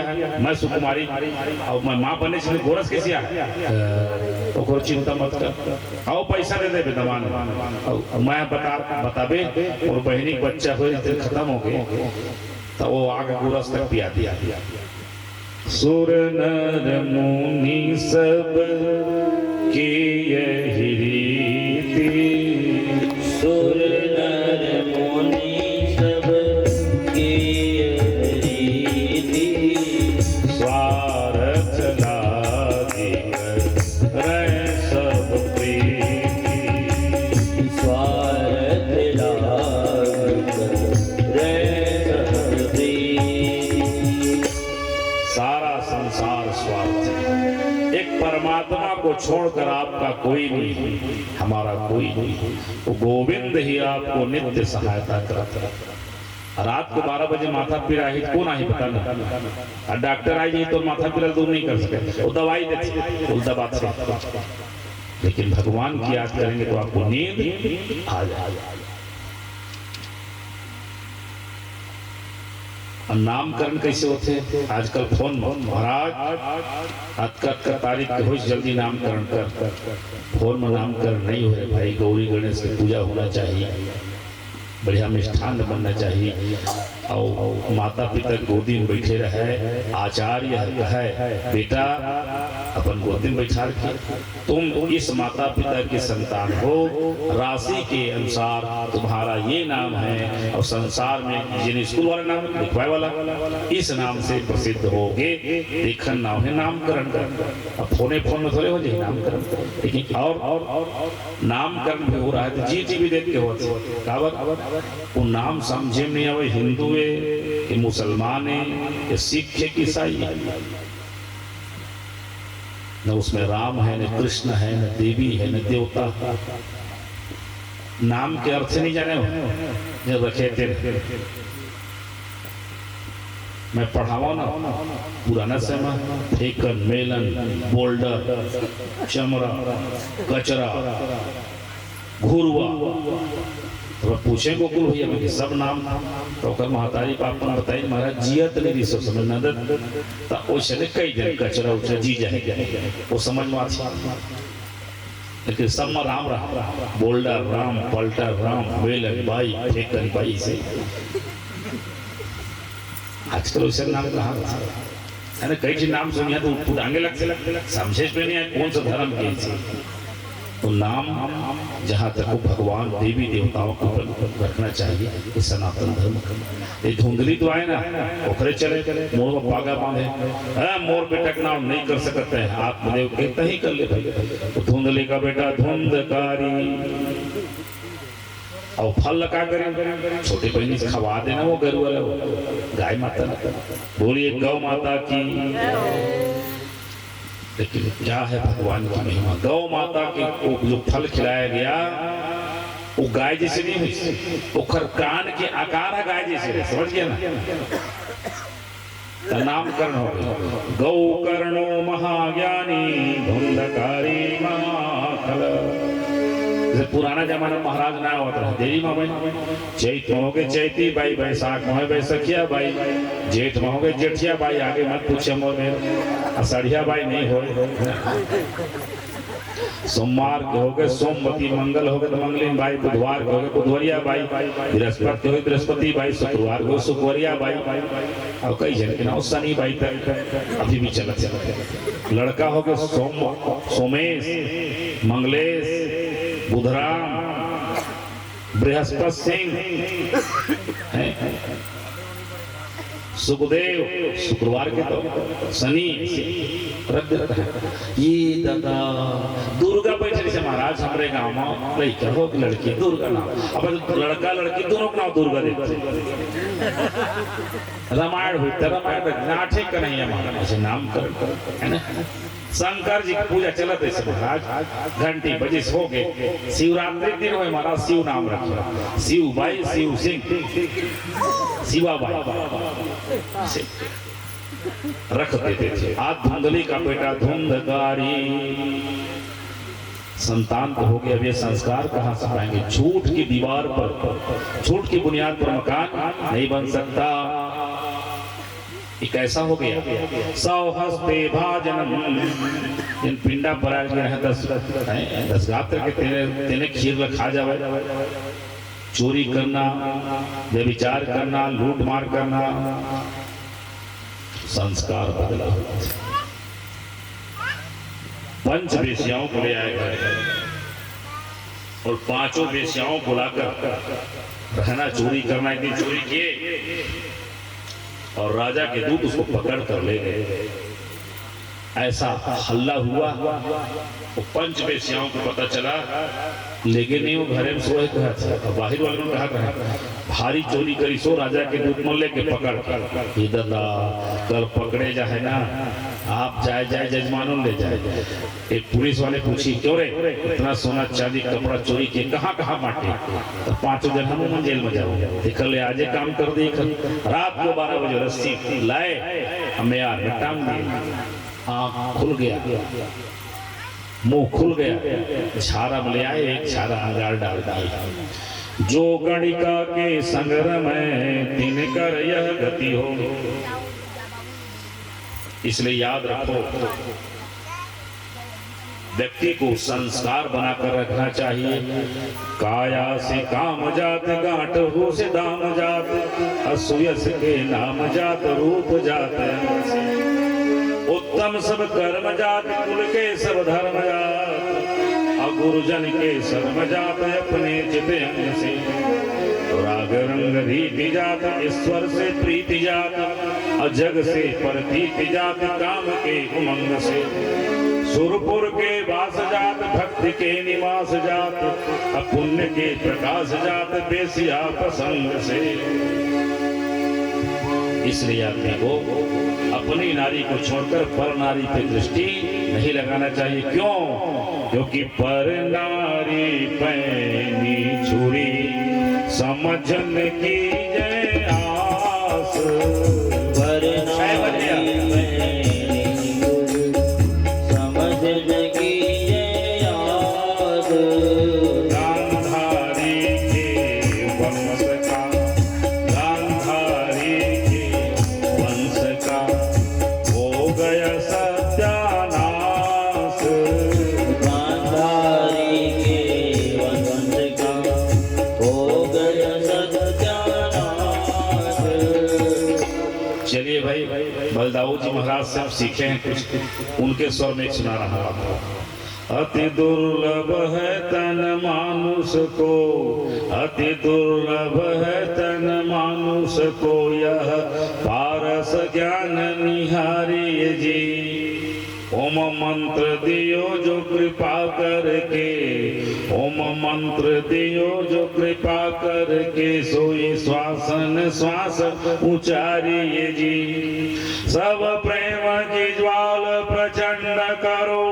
है मैं सुकुमारी और मैं माँ बने से गोरस कैसे आ तो कोई चिंता मत कर आओ पैसा दे दे दमान मैं बताबे और बहनी बच्चा हो खत्म हो गए तो वो आगे गोरस तक पिया दिया सुर नर मुनि सब की यही रीति सुर नर मुनि सब की रीति स्वार्थ लादिक रहे सब प्रीति स्वार्थ लादिक रहे सब प्रीति। सारा संसार स्वार्थ है। एक परमात्मा को छोड़कर आपका कोई नहीं है, हमारा कोई नहीं है। तो गोविंद ही आपको नित्य सहायता करता है। रात को 12 बजे माथा पीड़ा है कौन आई पता नहीं और डॉक्टर आई नहीं तो माथा पीड़ा दूर नहीं कर सके वो दवाई देती उल्टा बात से लेकिन भगवान की याद करेंगे तो आपको नींद आ जाए। नामकरण कैसे होते हैं आजकल फोन में महाराज आज का तारीख हो जल्दी नामकरण कर फोन में नामकरण नहीं हो रहे भाई। गौरी गणेश की पूजा होना चाहिए, बढ़िया मिष्ठान बनना चाहिए और माता पिता गोदी में बैठे रहे। आचार्य है बेटा अपन गोदी में बैठा के तुम इस माता पिता के संतान हो, राशि के अनुसार तुम्हारा ये नाम है और संसार में जिन स्कूल वाला नाम लिखवाए वाला इस नाम से प्रसिद्ध होगे। देखन नाम है नामकरण कर। अब फोन में थोड़े हो जाए नामकरण, लेकिन और नामकरण भी हो रहा है तो जी भी देख के होते कावत वो नाम समझे नहीं आवे हिंदू है कि मुसलमान है कि सिख है कि ईसाई है। न उसमें राम है न कृष्ण है न देवी है न देवता। नाम के अर्थ नहीं जाने हो जब रखे थे मैं पढ़ावा ना पुराना समय फेकन मेलन बोल्डर चमड़ा कचरा घुरवा तो पूछे गोकुल भैया में सब नाम तो कर महतारी पापा बताई महाराज जियत नहीं सब समझ नदत तो ओसे ने कई दिन कचरा उचरा जी जाए वो समझ में आती लेकिन सब में राम रहा बोल्डर राम पल्टर राम वेलन बाई फेकन बाई से आजकल उसे नाम कहाँ है ना कई चीज नाम सुनिया तो उठांगे लगते समझे पे नहीं कौन सा धर्म के तो नाम जहाँ तक भगवान देवी देवताओं को रखना चाहिए ये सनातन धर्म। ये धुंधली तो आए ना ओखरे चले मोर को पागा बांधे मोर बेटा का नाम नहीं कर सकते हैं आत्मदेव कहता ही कर ले भाई। तो धुंधली का बेटा धुंधकारी और फल लगा करें छोटे बहनी से खवा देना वो गरु वाला गाय माता बोलिए गौ माता की। लेकिन क्या है भगवान की महिमा गौ माता के को जो फल खिलाया गया वो गाय जैसे नहीं हुई वो कान के आकार है गाय जैसे समझ गया ना। नामकरण हो गया गौ कर्णो महाज्ञानी धुंधकारी महाखल। पुराना जमाना महाराज ना होता है देवी माँ भाई चैत में हो गए चैती बाई बैसाख में बैसखिया बाई जेठ में हो गए जेठिया बाई आगे मत पूछे मोर में असढ़िया बाई नहीं हो। सोमवार के हो गए सोमवती मंगल हो गए तो मंगलिन बाई बुधवार के हो गए बुधवरिया बाई बृहस्पति हो गए बृहस्पति बाई शुक्रवार को शुक्रवरिया बाई और कई जन के नाम शनि बाई तक अभी भी चलते। लड़का हो गए सोमेश मंगलेश बुधराम बृहस्पति सिंह सुखदेव शुक्रवार के तो शनि रख देता है। ये दादा दुर्गा बैठे से महाराज हमारे गांव में लड़का हो लड़की दुर्गा नाम अब लड़का लड़की दोनों का नाम दुर्गा देते रामायण हुई रामायण नाटे का नहीं है महाराज नामकरण है ना। शंकर जी की पूजा चलत है महाराज घंटी बजे हो गए शिवरात्रि दिन हो महाराज शिव नाम रखे शिव बाई शिव सिंह शिवा बाई रख देते थे। आज धुंधली का बेटा धुंधकारी संतान को हो गया। अब ये संस्कार कहाँ से पाएंगे। झूठ की दीवार पर झूठ की बुनियाद पर मकान नहीं बन सकता। ये कैसा हो गया? सौ हस्ते भाजनम, इन पिंडा पर है 10 गात्र के तेने खीर खा जावे। चोरी करना, व्यभिचार करना, लूट मार करना, संस्कार बदला। पंच वेश्याओं को ले आए घर और पांचों वेश्याओं को लाकर रहना, चोरी करना, इतनी चोरी किए और राजा के दूत उसको पकड़ कर ले गए। ऐसा हल्ला हुआ, वो पंच वेश्याओं को पता चला, लेकिन नहीं वो घरे में सोए कहा था, बाहर वालों ने कहा भारी चोरी करी सो राजा के दूत में लेके पकड़ कर इधर कल पकड़े जाए ना, आप जाए जजमानों ले जाए। एक पुलिस वाले पूछी क्यों रे इतना सोना चांदी कपड़ा चोरी किए, कहाँ कहाँ बांटे? तो पांचों जन हम जेल में जाओ, निकल ले आजे काम कर दे। रात को 12 बजे रस्सी लाए, हमें यार में टांग दिए, आँख खुल गया, मुंह खुल गया, छारा में ले आए, एक छारा अंगार डाल दिया। जो गणिका के संग्रह में तीन कर यह गति हो। इसलिए याद रखो, व्यक्ति को संस्कार बनाकर रखना चाहिए। काया से काम जात, गांठ हो से दाम जात, असुयस के नाम जात, रूप जात, उत्तम सब कर्म जात, कुल के सब धर्म जात, गुरुजन के सर्व जात, अपने चित अंग से राग रंग रीति जात, ईश्वर से प्रीति जात, अजग से परतीति जात, काम के उमंग से सुरपुर के वास जात, भक्ति के निवास जात, पुण्य के प्रकाश जात, बेसिया प्रसंग से। इसलिए आदमी को अपनी नारी को छोड़कर पर नारी पे दृष्टि नहीं लगाना चाहिए। क्यों? क्योंकि पर नारी पैनी छुरी, समझन की जय आस, पर नारी पैनी छुरी, समझन की जय आस, गांधारी के वंश का, गांधारी के वंश का हो गया सत्यानाश, गांधारी के वंश का हो गया सत्यानाश। चलिए भाई, बलदाऊ जी महाराज से हम सीखे हैं कुछ, उनके स्वर में सुना रहा हूं। अति दुर्लभ है तन मानुष को, अति दुर्लभ है तन मानुष को, यह पारस ज्ञान निहारिए जी। ओम मंत्र दियो जो कृपा करके, ओम मंत्र दियो जो कृपा करके, सोई श्वासन श्वास उचारिए जी। सब प्रेम की ज्वाल प्रचंड करो,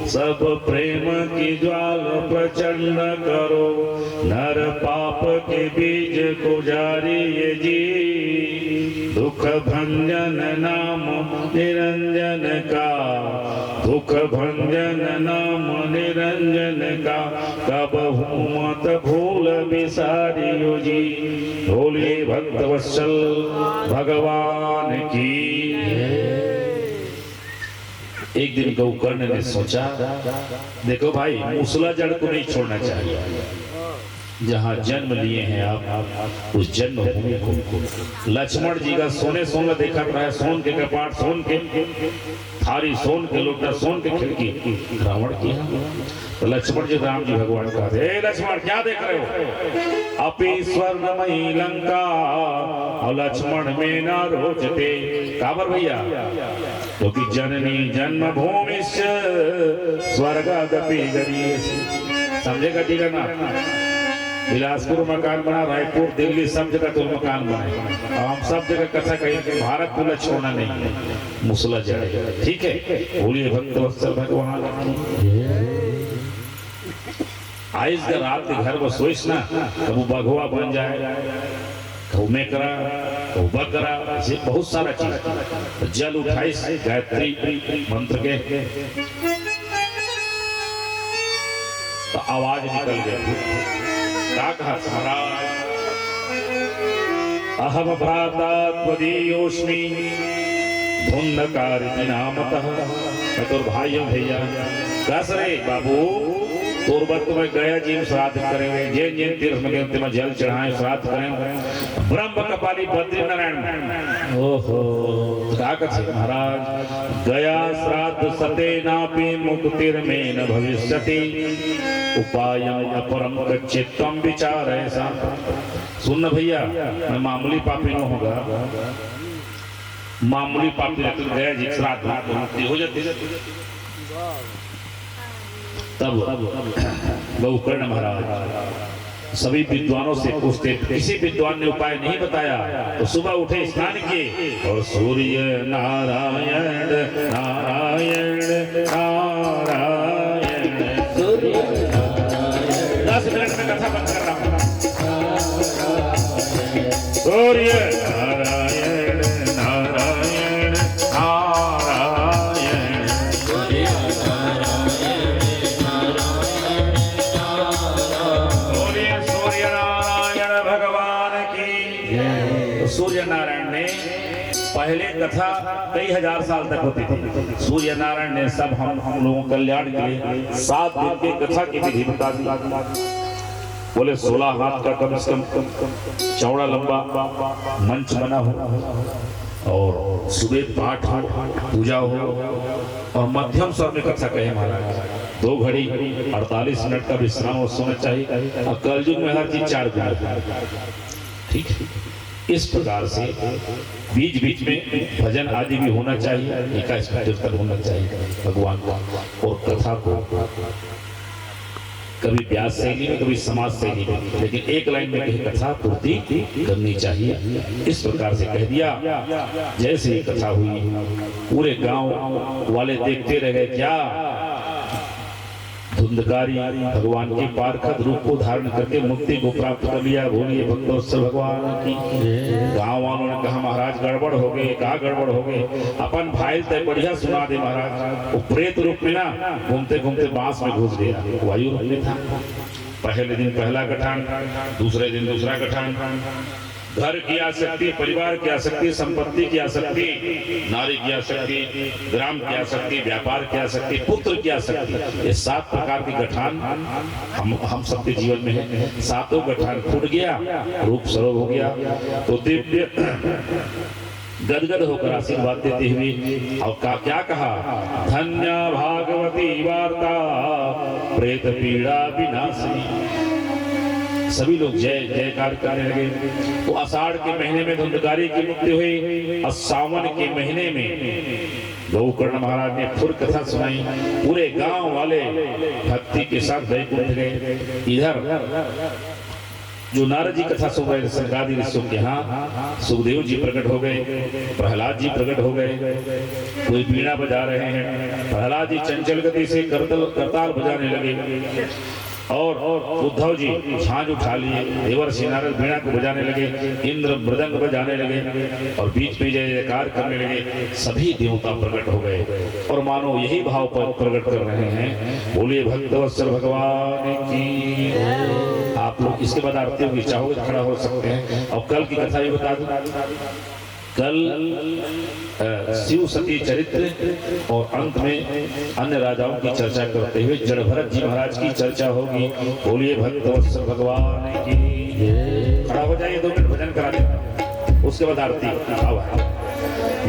सब प्रेम की ज्वाल प्रचंड करो, नर पाप के बीज को जारिए जी। दुख भंजन नाम निरंजन का, दुख भंजन नाम निरंजन का, कब मत भूल बिसारियो जी। बोलिए भक्त वत्सल भगवान की। एक दिन गौकर्ण ने सोचा, देखो भाई, मूसला जड़ को नहीं छोड़ना चाहिए। जहाँ जन्म लिए हैं आप, उस जन्मभूमि को। लक्ष्मण जी का सोने सोना देखा रहा है, सोन के कपाट, सोन के थारी, सोन के लोटा, सोन के खिड़की। रावण की तो लक्ष्मण जी राम जी भगवान का, लक्ष्मण क्या देख रहे हो? अपी स्वर्णमयी लंका और लक्ष्मण में न रोचते। काबर भैया, क्योंकि जननी जन्मभूमि स्वर्गादपि गरीयसी। समझेगा ठीक है ना? बिलासपुर मकान बना, रायपुर दिल्ली सब जगह तो मकान बने, हम सब जगह कथा कहें कि भारत को छोड़ना नहीं है, मुसला जाएगा। ठीक है, बोलिए भक्त वत्सल भगवान। आइस का रात के घर में सोइस ना, कबू बघवा बन जाए, कबू मेकरा, कबू बकरा, ऐसे बहुत सारा चीज। जल उठाइस गायत्री मंत्र के तो आवाज निकल गई। कहा महाराज, अहम भ्राता त्वदीयोऽस्मि धुन्धकारिति नामतः। मैं तोर भाई हूँ भैया। कस रे बाबू तोर बत में गया जी में श्राद्ध करेंगे, जैन जैन तीर्थ में गए में जल चढ़ाए श्राद्ध करें ब्रह्म कपाली बद्री नारायण। ओहो क्या कथे महाराज, गया श्राद्ध सते नापि मुक्तिर्मे न भविष्यति उपायम अपरम गच्छेत् त्वं विचार ऐसा। सुन भैया, मैं मामूली पापी न होगा, मामूली पापी रहते गया जी श्राद्ध मुक्ति हो जाती। तब गौकर्ण महाराज सभी विद्वानों से पूछते, किसी विद्वान ने उपाय नहीं बताया तो सुबह उठे, स्नान किए और सूर्य नारायण नारायण नारायण 10 मिनट में कथा बंद कर रहा हूँ। सूर्य नारायण नारायण नारायण सूर्य नारायण भगवान की। सूर्य नारायण ने पहले कथा कई हजार साल तक होती थी। सूर्य नारायण ने सब हम लोगों कल्याण के लिए 7 दिन की कथा की विधि बता दी। बोले 16 हाथ का कम से कम चौड़ा लंबा मंच बना हो और सुबह पाठ हो, पूजा हो और मध्यम स्वर में कथा कहे महाराज। 2 घड़ी 48 मिनट का विश्राम और सोना चाहिए। और कलयुग में हर चीज 4 गुना, ठीक है। इस प्रकार से बीच बीच में भजन आदि भी होना चाहिए, एकादश कीर्तन होना चाहिए भगवान को, और कथा को कभी व्यास शैली में कभी समाज शैली में, लेकिन एक लाइन में कहीं कथा पूर्ति करनी चाहिए। इस प्रकार से कह दिया। जैसे ही कथा हुई पूरे गांव वाले देखते रह गए, क्या धुंधकारी भगवान के पारखद रूप को धारण करके मुक्ति को प्राप्त कर लिया। बोलिए भक्तोत्सव भगवान की। गांव वालों ने कहा महाराज गड़बड़ हो गए। कहा गड़बड़ हो गए? अपन भाई तय बढ़िया सुना दे महाराज। वो प्रेत रूप में ना घूमते घूमते बांस में घुस गया, वायु रूप में था। पहले दिन पहला गठान, दूसरे दिन दूसरा गठान। घर की आसक्ति, परिवार की आसक्ति, संपत्ति की आसक्ति, नारी की आसक्ति, ग्राम की आसक्ति, व्यापार की आसक्ति, पुत्र की आसक्ति, ये 7 प्रकार की गठान हम सबके जीवन में है। 7 गठान फूट गया, रूप स्वरूप हो गया। तो दिव्य गदगद होकर आशीर्वाद देते हुए और क्या कहा, धन्य भागवती वार्ता प्रेत पीड़ा विनाशिनी। सभी लोग जय जयकार करने लगे। तो आषाढ़ के महीने में धुंधकारी की मुक्ति हुई और सावन के महीने में गौकर्ण महाराज ने फुर कथा सुनाई। पूरे गांव वाले भक्ति के साथ बैकुंठ गए। इधर जो नारद जी कथा सुन रहे सरकारी ऋषियों के यहाँ, सुखदेव जी प्रकट हो गए, प्रहलाद जी प्रकट हो गए, कोई बीड़ा बजा रहे हैं। प्रहलाद जी चंचल गति से करताल बजाने लगे और उद्धव जी झांझ उठा लिए। देवर्षि नारद बीड़ा को बजाने लगे, इंद्र मृदंग बजाने लगे और बीच में जय जयकार करने लगे। सभी देवता प्रकट हो गए और मानो यही भाव प्रकट कर रहे हैं। बोलिए भक्तवत्सल भगवान की। आप लोग इसके बाद आरती होगी, चाहोगे तो खड़ा हो सकते हैं। और कल की कथा भी बता दूं, कल शिव सती चरित्र और अंत में अन्य राजाओं की चर्चा करते हुए जड़ भरत जी महाराज की चर्चा होगी। बोलिए भक्तवत्सल भगवान की। खड़ा हो जाइए, 2 मिनट भजन करा दें, उसके बाद आरती।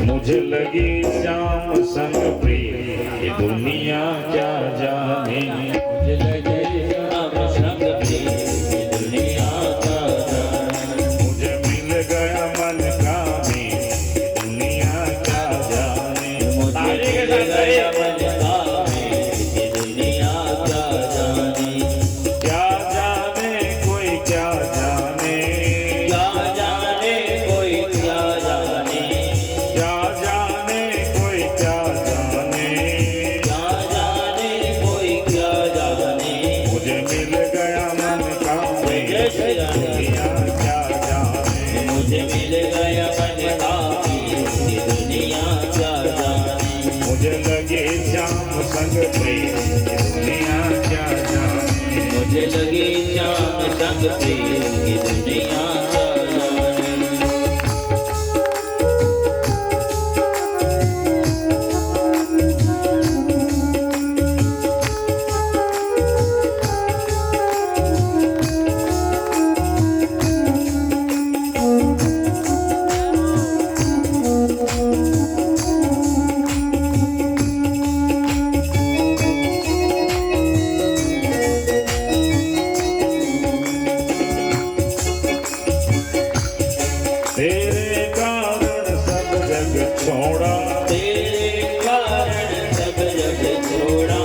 मुझे लगी श्याम संग प्रिय ये दुनिया क्या जाने, मुझे लगे श्याम संग प्रिय ये दुनिया क्या जाने, मुझे मिल गया मन का भी दुनिया क्या जाने, मुझे मिल गया मन का भी ये दुनिया क्या जाने, क्या जाने कोई क्या जाने, क्या जाने कोई क्या जाने, क्या जाने कोई क्या जाने, क्या जाने कोई क्या जाने, मुझे मिल गया मन का भी दुनिया क्या जाने, मुझे मिल गया मन का भी दुनिया क्या जाने, मुझे लगे श्याम संग प्रिय दुनिया क्या जाने, मुझे लगे श्याम संग प्रिय दुनिया क्या